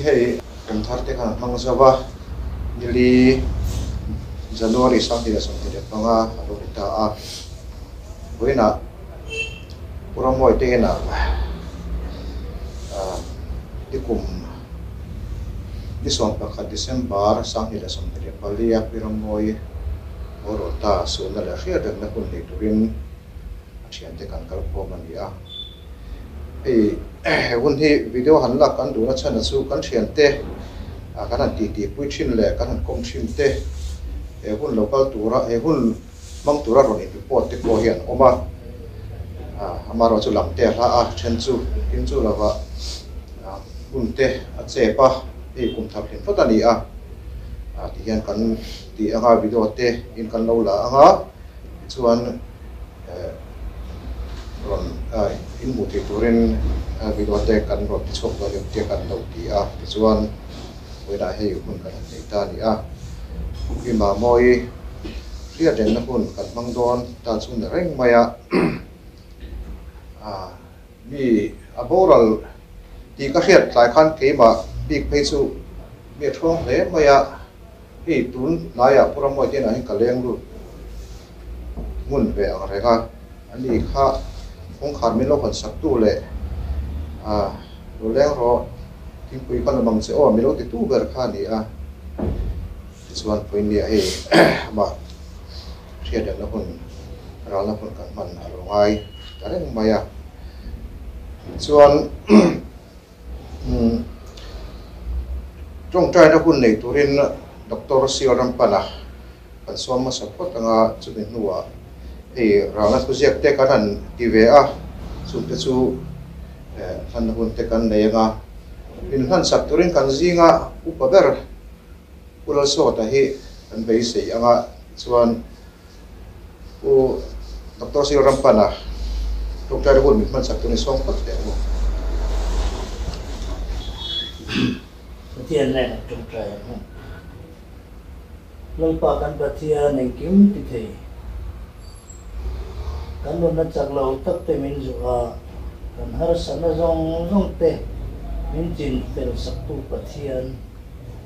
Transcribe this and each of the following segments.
hey thar te kan mang zawa nili January sang dia sang dia panga alo ta a boina puramoy te na dikum disong pa December sang dia sang dia palia piramoy orota suna la ria dan na kun turin chian te kan kalpo man ya hun hi video han la kan du na chana chu kan chian te kan ti pui thin le kan kom thin te hun local tura hun mang tura ron in report te ko hian oma amaro chu lam te la a chen chu tin chu lawa hun te a chepa kum thap hin photani a ti hian kan ti anga video te in kan lo la anga chuan ron in muti turin video te kan ron chok lo te kan lo ti a chuan weda hei hun kan nei ta ni a ima moi ria den na hun kan mang don ta chun reng maya mi aboral ti ka hiat lai khan ke ma big phe chu me thong le maya tun laya puramoi te na hin kaleng lu mun ve ang rega ani kha ong khar min lo kon sak tu le lo leng ro tin pui kan mang se o mi lo ti tu ber kha ni a chuan point ni he ma ria den na hun ral na hun kan man alo ngai tareng maya chuan trong trai na hun nei turin Dr. Sioram Pana kan suama support anga chunin nuwa ranga project te kanan tiva sunte chu han hun te kan leianga in han sakturin kan zinga upaber ulal so ta hi kan bei sei anga chuan u Dr. Sioram Pana Dr. Hun mit man sakturin song pat te mo tiyan na trong trai lol pa kan pathia nei kim ti thei kan lo na chak lo tak te min zu a kan har sana zong te min chin fel sak tu pathian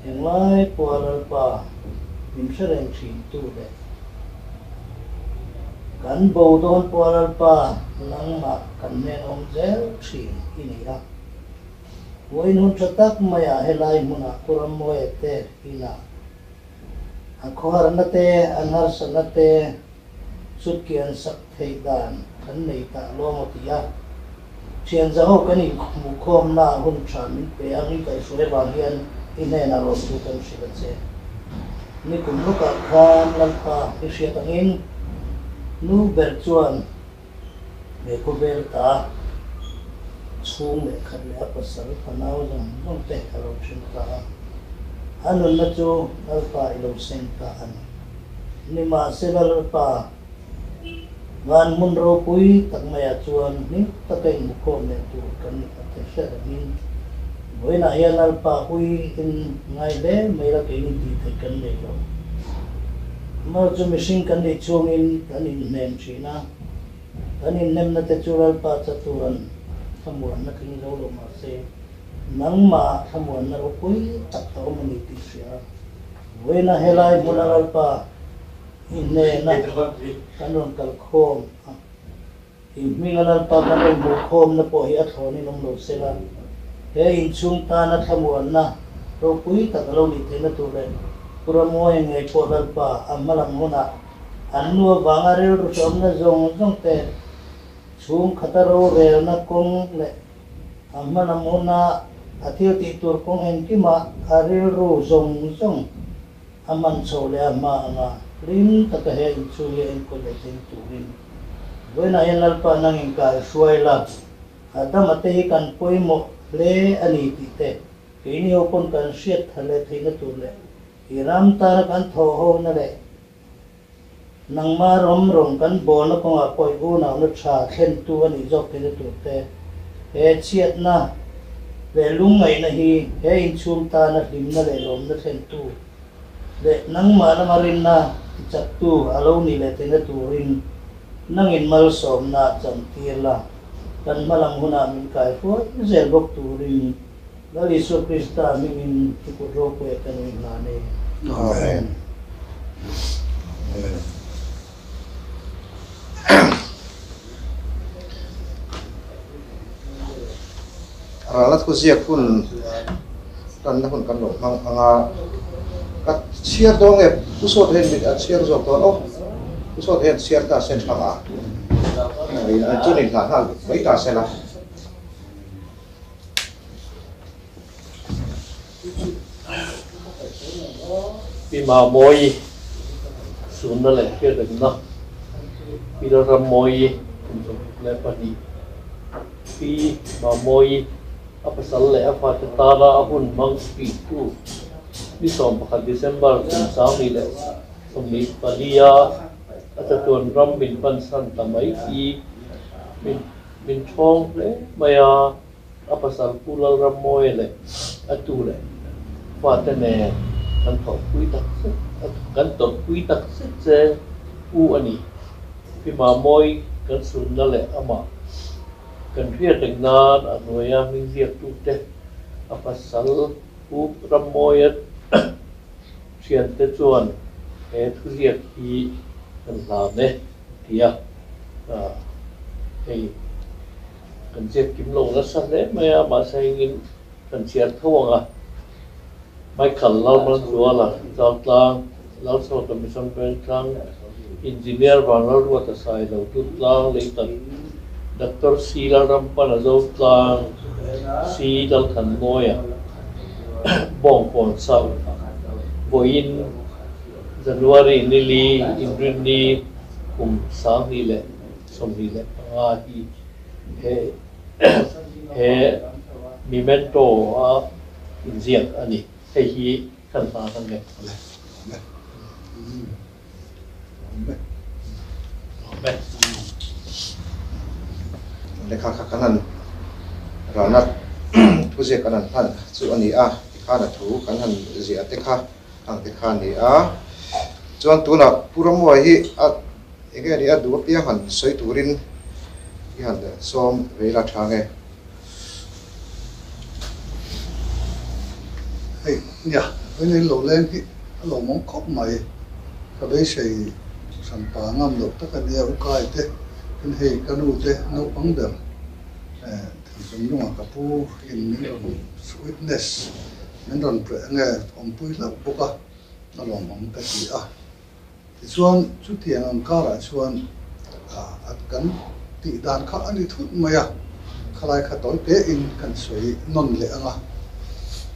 englai pualal pa min shareng thin tu le kan bo don pualal pa nangma kan ne om zel thin ini a woin hun chatak maya helai muna kuram moe te ina akhar nate anar sanate sutkian sak theidan kan nei ta lomotia chian zaho kani mukhom na hun thamin pe angi kai sure ba hian ine na ro tu kan sibache ni kumlu ka khan lalpa isia tangin nu berchuan me ko bel ta chung le khan le pasal phanau jong te halo chin ta anun na chu alpa ilo sen ta an nima selal pa van mun ro pui tak maya chuan ni takai mukhom ne tu kan ate sha min boina hian alpa pui in ngai le meira ke ni ti thai kan nei lo ma chu machine kan nei chung in kan in nem china kan in nem na te chu alpa chatuan samuan na king lo lo ma se nangma samuan na ro pui tak to mani ti sia boina helai munal pa inne na kanon kal khom mingalal pa kanon mu khom na po hi athoni nom lo sela he in chung ta na thamuan na ro pui tak lo ni thena tu le puramoy ngai po dal pa amalam hona annu bangarel ru som na zong te chung khataro re na kong le amalam hona athio ti tur kong en ki ma aril ru zong aman chole ama anga rim taka he chu ye en ko le tin tu rim boina enal pa nang in ka suaila adam ate hi kan poimo le ani ti te kini opon kan siat thale thina tu le iram tar kan tho ho na le nang ma rom kan bon ko a poi u na nu tha khen tu ani jok te tu te he chiat na le lung ngai na hi he in chum ta na lim na le rom na khen tu le nang ma na marin na chak tu alo ni le te na tu rin nang in mal som na cham tir la kan malam huna min kai fo zel bok tu rin Dari Yesus Kristus mingin cukup roh kue kanu nane. Amen. Ralat ko siya kun tan na kun kanu mang anga kat siya dong usot hen bit at siya zo to usot hen siya ta sen panga ai chunin la hal mai ta sela Pima moi sunna le ke de na pira ram moi le pani pi ma moi apa sal le apa tara ahun mang pi tu di som pa December sa mi le som ni palia ata tuan ram bin pan san tamai ki min chong le maya apa sal pulal ram moi le atu le fa te ne kan thọ quy tắc kan tổ quy tắc sẽ u ani khi mà môi kan sun na le ama kan thia tek na anoya min ziak tu te apasal u ram môi chian te chuan e thu ziak hi kan la ne tia hei kan ziak kim lo la sa le maya ma sai ngin kan chiar thawanga Michael Lalman Zuala, Zaltlang, Lalso Commission Bentlang, Engineer Van Lalwata Sai Laututlang, Leitan, Dr. Sila Rampana Zaltlang, Si Dalkan Moya, Bong Pon Sau, Boin, January Nili, Indrini, Sang Nile, Som Nile, Pangahi, He, Memento, Inziak Ani. Hay hi kan ta kan ge le kha kanan ranat thu je kanan han chu ani a khana thu kanan ji ate kha ang te kha ni a chuan tuna puramoi hi a ege ni a du pia han soi turin hi han som vela thange Hey, ja, when I low land, a low monk cop my Kabesha Sampangam looked at the Ukaite, and hey, Kanute, no wonder. Some young Kapu in sweetness, and on Puila Boka, along Monkatia. This one, Chutian and Kara, one at Gun, the Dan Ka and it would Maya, Kalaka Dolpe in Kansui, non leanga.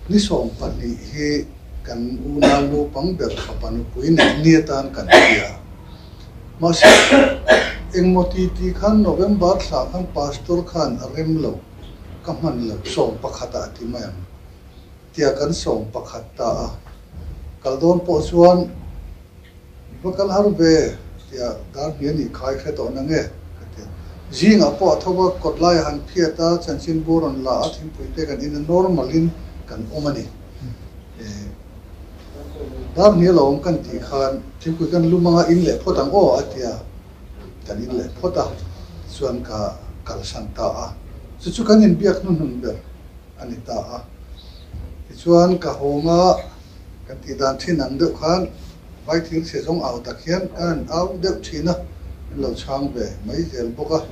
Ni som pani he kan unalu pangber kapanu kuin nietan kan dia mas eng moti ti khan November sa khan pastor khan remlo kaman lo som pakhata ti mayam tia kan som pakhata kaldon po suan bakal harbe tia dar ni khai khe to nange jing apo thoba kotlai han phiata chanchin boron la athim puite kan in normalin kan omani dar ni lo kan ti khan thiku kan lumanga in le photang o atia kan in le phota suan ka kal santa a chu kan in biak nun nun ber anita a chuan ka honga kan ti dan thin ang de khan vai thing se jong au takhian kan au de thina lo chang be mai zel boka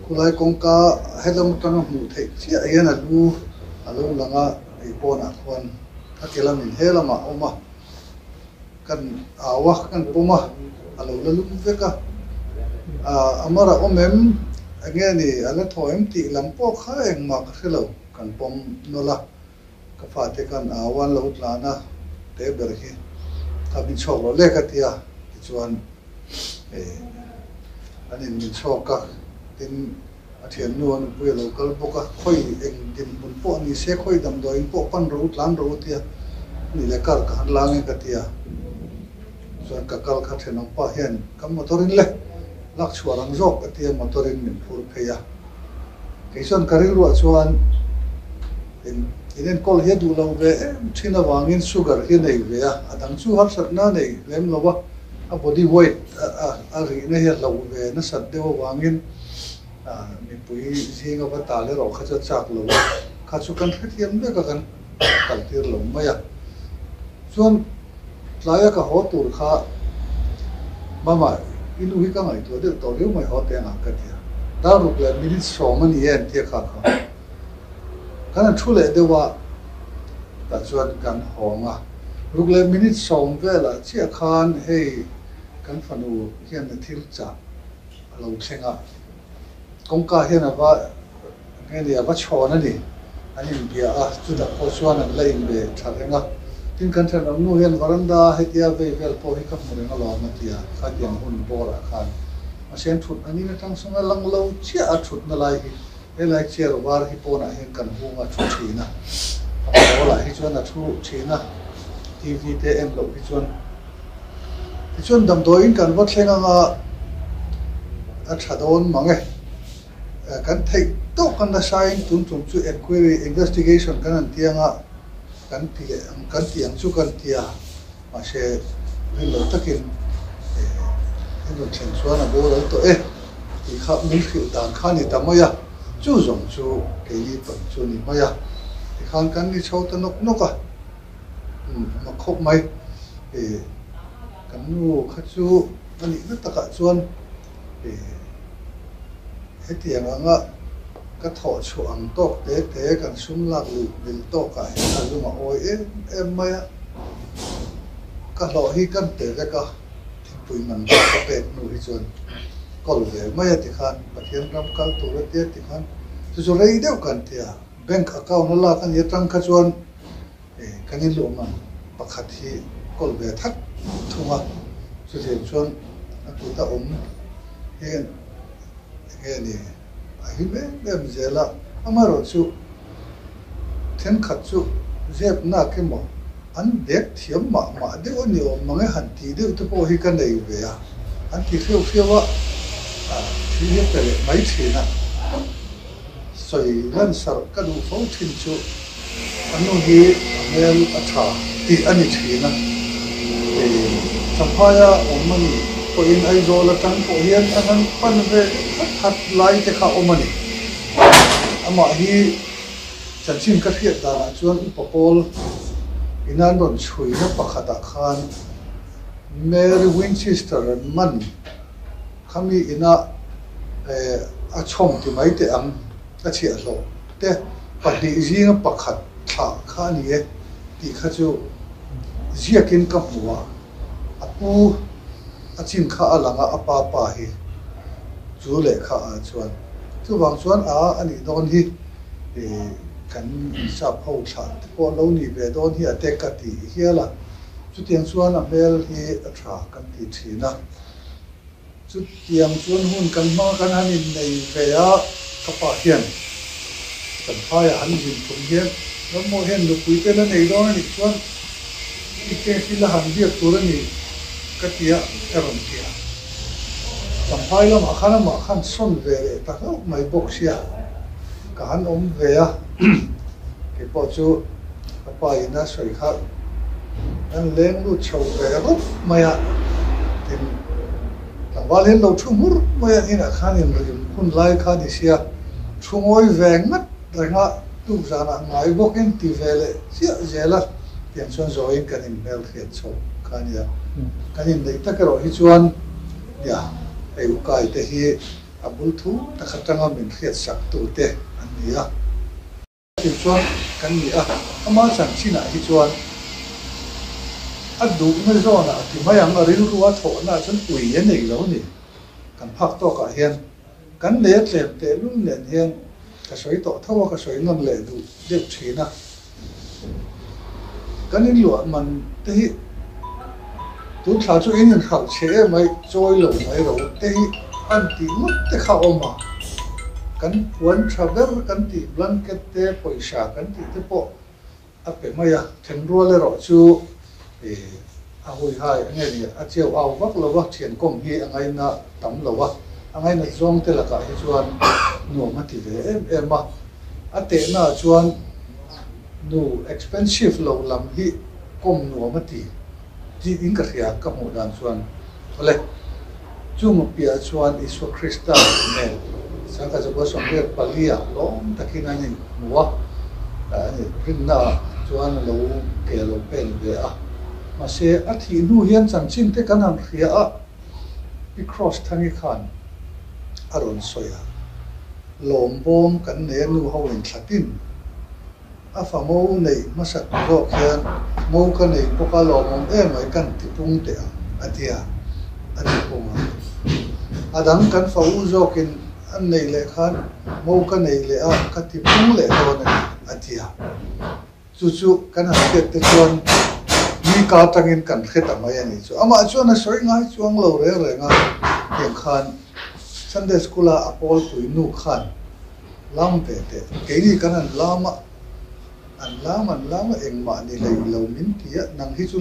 kulai kongka helam tang mu thei chi ayana lu alo langa ipon akwan akilam in helama oma kan awak kan puma alo lalum veka amara omem angeni ala thoem ti lampo kha eng mak khelo kan pom nola ka fate kan awan lo tlana te berhi ka bin chok lo le ka tia chuan anin min choka tin thian nuan pui local boka khoi eng din bun po ni se khoi dam do in po pan ro tlan ro tia ni le kar ka lang e ka tia so ka kal kha thena pa hian kam motorin le lak chuarang jok ka tia motorin min phur pheya keison karil ro chuan inen kol he du lo ve thina wangin sugar hi nei ve a adang chu har sat na nei lem lo wa a body weight a ri na he lo ve na sat de wangin mi pui zinga ba ta le ro kha cha chak lo kha chu kan thiam de ka kan kal tir lo mai a chuan tlaya ka ho tur kha mama inu hi ka ngai to de to riu mai ho te nga ka tia da ru le minute so mani yen te kha kana thule de wa ta chuan kan honga ruk le minute som vela chia khan hei kan fanu hian na thil cha lo thenga kongka hian ava nge ni ava chhona ni anin bia a chu da po chuan an lein be tharenga tin kan than nu hian varanda hetia ve vel po hi ka murenga lo ma tia kha tiang hun bora khan a sen thut ani na tang sunga lang lo chia a thut na lai hi elai chair war hi po na hian kan hunga thu thina ola hi chuan a thu thina TV te em lo hi chuan dam do in kan wat thlenga nga a thadon mange kan thei to kan da sain tun chung chu inquiry investigation kan an tianga kan tiang chu kan tia ma se lo takin lo chen chuan a bo lo to ti kha mi khil dan khani tamaya chu zong chu ke li pan chu ni maya ti khan kan ni chho ta nok noka ma khop mai kan nu kha chu ani na taka chuan hetiang anga ka tho chu ang tok te kan sum lak lu bil to ka ha lu ma oi em mai ka lo hi kan te ve ka pui man ka pet nu hi chuan kol ve mai ti khan pathian ram kal tu re ti khan chu rei deuh kan tia bank account la kan ye tang kha chuan kan in lo man pakhat hi kol ve thak thunga chu the chuan a tu ta hen ni a hi be dem zela amaro chu then khat chu zep na ke mo an dek thiam ma de oni mange han ti de tu po hi kan nei ve a an ti kheu wa thi he pele mai thina soi lan sar ka du fo thin chu anu hi mel atha ti ani thina sampaya omani ko in ai zo la tang ko hian an pan ve hat lai te kha omani ama hi chanchin ka thiat da chuan popol inan ron chui na pakhata khan Mary Winchester man khami ina a chom ti mai te ang a chi a lo te pati jinga pakhat tha khani e ti kha chu ziakin ka huwa apu achin kha alanga apa pa hi chu le kha a chuan chu wang chuan a ani don hi kan sa phau tha po lo ni ve don hi ate ka ti hiala chu tiang chuan a mel hi a tha kan ti thina chu tiang chuan hun kan ma kan hanin nei ve a ka pa hian kan phaya han jin thum hian no mo hen lu pui te na nei don ni chuan ike sila han biak tur ani ka tia eron tia kan phai lo ma khan son ve ta ho mai box ya ka han ve a ke po chu pa ina soi kha an leng lu chou ve ro maya tin ta walen lo thu mur maya ina khanin rim hun lai kha ni sia thungoi ve ngat nga tu zana ngai bokin ti vele sia zela tiang chuan zoin kanin mel khiat chho khania kanin dei takero hi chuan ya ei ukai te hi abul thu ta khatanga min khiat sak tu te ania ti chuan kan ni a ama chan china hi chuan adu me zona ti mayang a ril ruwa tho na chun ui ye nei lo ni kan phak to ka hian kan le tlem te lum len hian ka soi to thawa ka soi ngon le du dep thina kan in lo man te hi tu tha chu in khau che mai choi lo mai ro te hi an ti mut te kha oma kan wan travel kan ti blanket te poisa kan ti te po a pe maya theng ro le ro chu a hui hai nge ni a cheu au vak lo wa thian kom hi angai na tam lo wa angai na zong te la ka hi chuan no ma ti ve em ma a te na chuan nu expensive lo lam hi kom no ma ti ti in ka ria ka mu dan chuan ole chung pia chuan isu krista ne sangka jo so ber palia long takina ni muwa ani rinna chuan lo ke lo pen ve a ma se a thi nu hian chang chin te kan han khia a i cross thangi khan aron soya lom bom kan ne nu ho in thlatin a fa mo nei ma sak ro khian mo ka nei poka lo mom mai kan ti pung te a tia ani pung adang kan fa u zokin an nei le khan mo ka nei le a ka ti pung le do na atia chu chu kan ha te chuan mi ka tangin kan kheta mai ani chu ama chuan a soi ngai chuang lo re nga eng khan Sunday school a apol pui nu khan lam ve te ke ni kan an lama eng ma ni lei lo min tia nang hi chu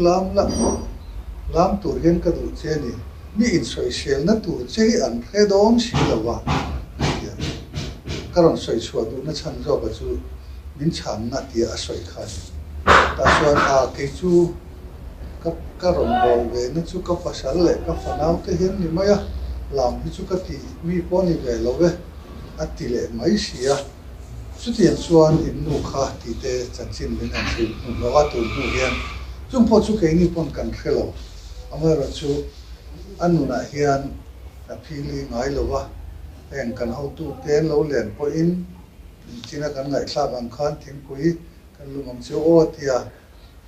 lam tur hen ka du che ni mi in soi sel na tur che an khe don si lo wa karon soi chua du na chan zo ba chu min cham na tia a soi khan ta chuan a ke chu ka ron bol ve na chu ka pasal le ka fanau te hen ni maya lam hi chu ka ti mi poni ve lo ve ati le mai sia chu tian chuan in nu kha ti te chan chin min an chi lo wa tu nu hian chung po chu ke ni pon kan khelo amara chu anu na hian a phili ngai lo wa eng kan ho tu ten lo len po in china kan ngai thla bang khan thing pui kan lumang chu o tia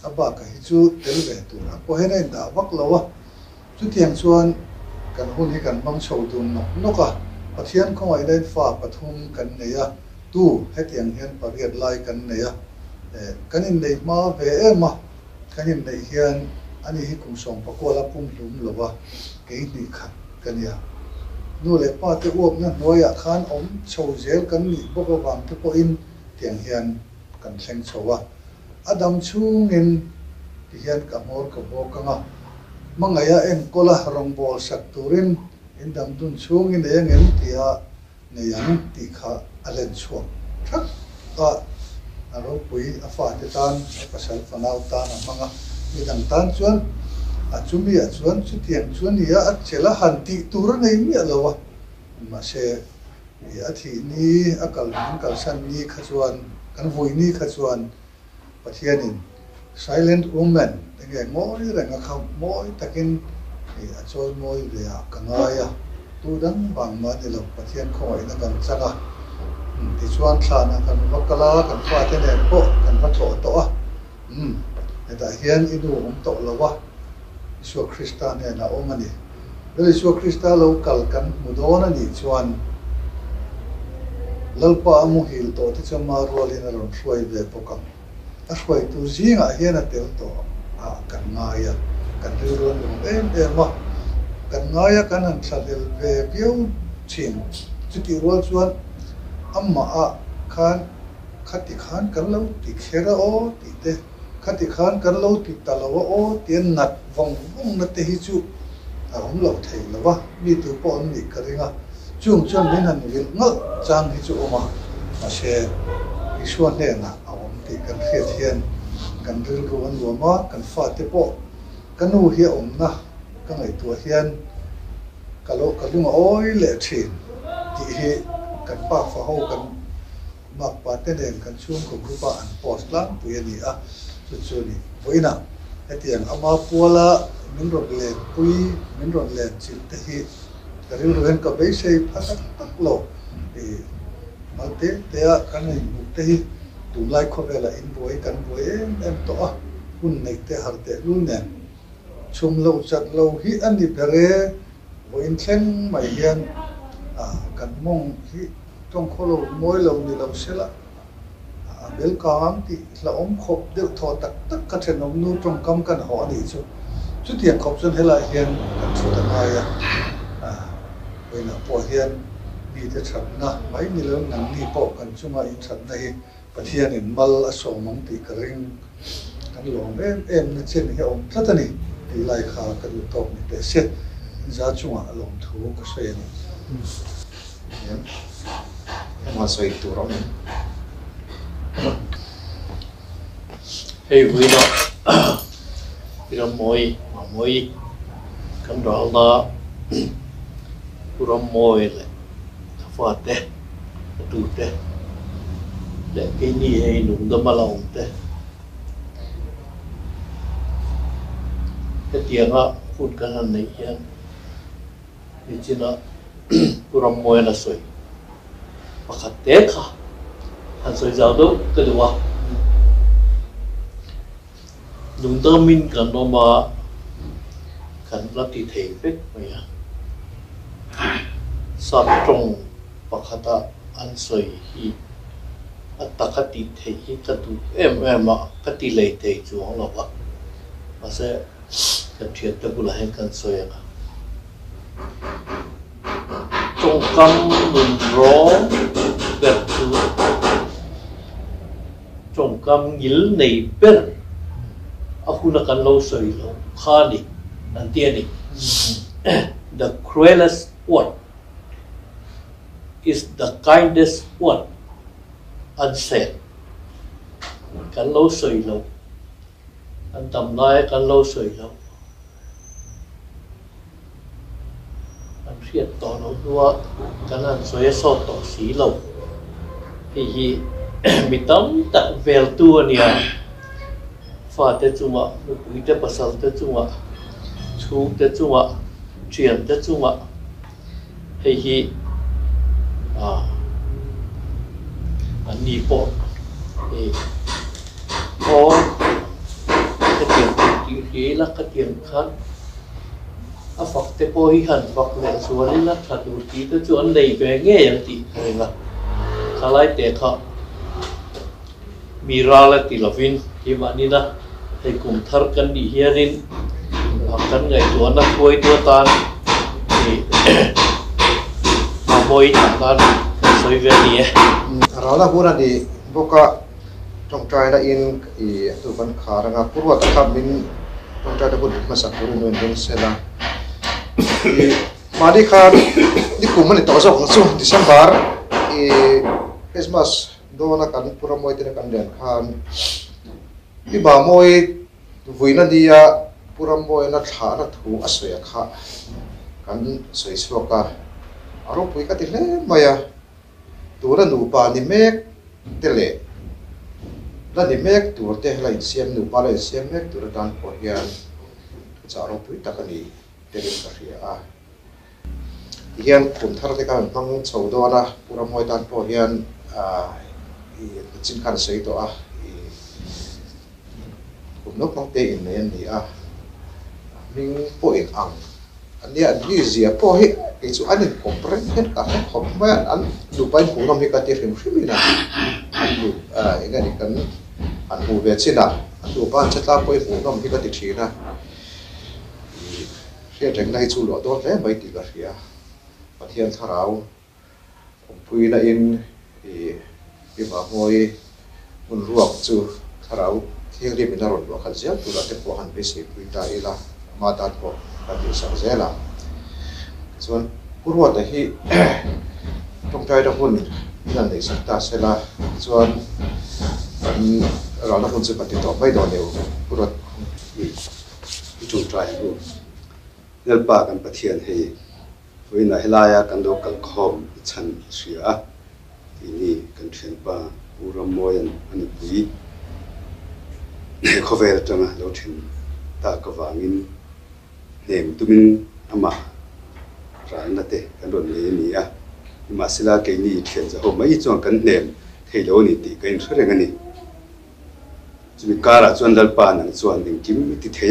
aba ka hi chu tel ve tu na po hen ai da wak lo wa chu tiang chuan kan hun hi kan bang chho tu no ka pathian khong ai dai fa pathum kan neya tu hetiang hian pariat lai kan neya kan in nei ma ve ema kan in nei hian ani hi kum song pakola pum lum lo wa ke ni khat kan ya nu le pa te uop na noya khan om chho zel kan ni boko wang te po in tiang hian kan thleng chowa adam chungin ti hian ka mor ka bo ka nga mangaya en kola rong bol sak turin in dam dun chungin e ngem tia neyang ti kha alen chuak thak a aro pui a fa te tan pasal fanau tan manga mi dang tan chuan a chumi a chuan chu tiang chuan nia a chela han ti tur nei mi alowa ma se a thi ni a kal san ni kha chuan kan voi ni kha chuan pathianin silent woman nge moi renga kha moi takin a choi moi ve a kangaya tu dang bang ma ni lo pathian khoi na kan changa ti chuan thla na kan vakala kan fa te ne po kan va to a da hian inu to lowa Isua Krista ne na omani le Isua Krista lo kal kan mudona ni chuan lalpa amu hil to ti chama rolin ron hroi ve pokam a hroi tu zinga hian a tel to a kan ngaya kan rilon ma kan ngaya kan an thadel ve piu chin chuti rol chuan amma a khan khati khan kan lo ti khera o ti te khati khan kan lo ti talawa o tien nat vong na te hi chu a hom lo thei lawa mi tu pon ni karinga chung chuan min han vil ngal chang hi chu oma a se Isua ne na a om ti kan khet hian kan ril ruan luama kan fa te po kanu hi om na ka ngai tu hian kalunga oi le thin ti hi kan pa fa ho kan mak pa te den kan chung ko grupa an post lang pu yani a chu ni boina hetiang ama puala min ron le pui min ron le chil te hi karil ren ka be sei phatak tak lo e malte te a kan nei bu te hi tu lai kho vela in boi kan boi em to a hun nei te har te lu ne chum lo chat lo hi ani bere boin thleng mai hian kan mong hi tong kholo moi lo ni lo sela bel kam ti la om khop de tho tak ka then om nu tong kam kan ho ni chu tiang khop chun hela hian kan thu ta ngai ya boina po hian bi te thap na mai ni lo nang ni po kan chunga in that na hi pathian in mal a so mong ti ka ring kan lom em na chen hi om thatani ti lai kha ka du tok ni te se za chunga lom thu ka se ni ma soi tu rom hey we no ira moi kan dal na pura moi le fa te tu te le ke ni e nu da malong te cái tiếng á phun cái hành này hiện thì chỉ là puram moy là soi và khát té cả hành soi giàu đâu cái đó đúng tâm mình cần nó mà cần là thì thể biết vậy sát trong và khát ăn soi hi ta khát thì thể hi cái tu em mà cái tỷ lệ thể chuông là vậy mà sẽ cái chuyện đó cũng là hay cần soi à trong cam mình rõ đẹp thứ trong cam nhil này biết aku nak kan lâu soi lâu khá đi nanti đi the cruelest one is the kindest one unsaid kan lâu soi lâu anh tầm nói kan lâu soi lâu hiện tỏ nó đua cái là số số tổ xí lâu thì mình tóm tận về tua nè pha tới chung ạ quý tới bớt sau tới chung ạ chú tới chung ạ chuyển tới chung ạ thì anh đi bộ thì có cái tiền khí là cái tiền khác phật tế bôi hẳn phật lệ xuống lên là thật đủ tí tới chỗ anh đầy về ngheอย่างtí rồi mà khá lại để họ mira là tí là vin thì mà đi đó thì cùng thar cần đi here in cần ngày chỗ nó quay tua tan thì mà bôi tan soi về đi đó là buôn đi vô cả trong trai đã in thì tụi con khá là ngáp buôn tất cả mình trong trai đã buôn mà sắp buôn luôn đến sẽ là mà đi khá đi cùng mình tổ chức xuống December thì Christmas đó là cần puram moy thì cần đèn khan đi bảo moy vui là đi puram moy là thả là thu asoi khá cần soi suốt cả aro pui cái tiền lệ mày tu là nụ pa ni mek tiền lệ là ni mek tu te là xem nụ pa là xem mek tu là tan po hian cha aro pui ta cái này tiền cái gì hian kum thar te kan bang chho do na puram moy tan po hian chin kan sei to kum nok mang te in nen ni mình po in ang anh ấy như gì po hi cái chỗ anh comprehend cả không phải anh đủ bài phụ nam hi cái tiền phim na anh đủ cái này cần anh đủ về trên nào anh đủ ban chất la po phụ nam hi cái tiền chi na hiện trạng này chủ lộ đó đấy mấy tỷ cái gì và thiên thà rau pui là in thì mà ngồi muốn ruộng chú thà rau thiên đi mình rồi ruộng khăn giấy tu là cái bộ hành bê sĩ pui ta là mà ta bộ là điều sáng dễ là cho nên ruộng này thì trong trái đó hun là để sáng ta sẽ là cho nên rồi nó hun sẽ bắt đầu mấy đồ đều ruộng trong trái luôn nên bà cần bắt hiện thì với này là cần đồ cần khom chân sửa thì ni cần chuyển bà uram moyen anh bui khó về trong là lâu chuyển ta có vàng niệm tụi mình ama ra là thế cần đồ này ni mà sẽ là cái ni chuyển ra hôm mấy chỗ cần niệm thì lâu ni thì cái số này cái ni chúng mình cả là chuẩn đal pa năng chuẩn định kim thì thế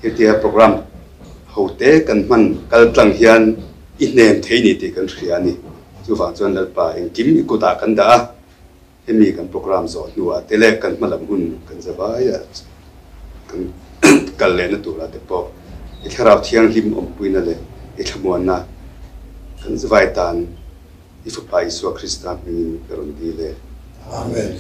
hiện tại program hậu tế cần man cần trăng hiền ít nem thấy ni thì cần hiền ni chú phản chuẩn đal pa anh kim cô ta cần đã hiện mi cần program rồi nua thế lẽ cần mà làm hun cần giờ bài cần lên nó tụ là thế po ít khảo thiang him pui na le ít muan na cần giờ bài tan if a pai so Christa mình cần đi le Amen.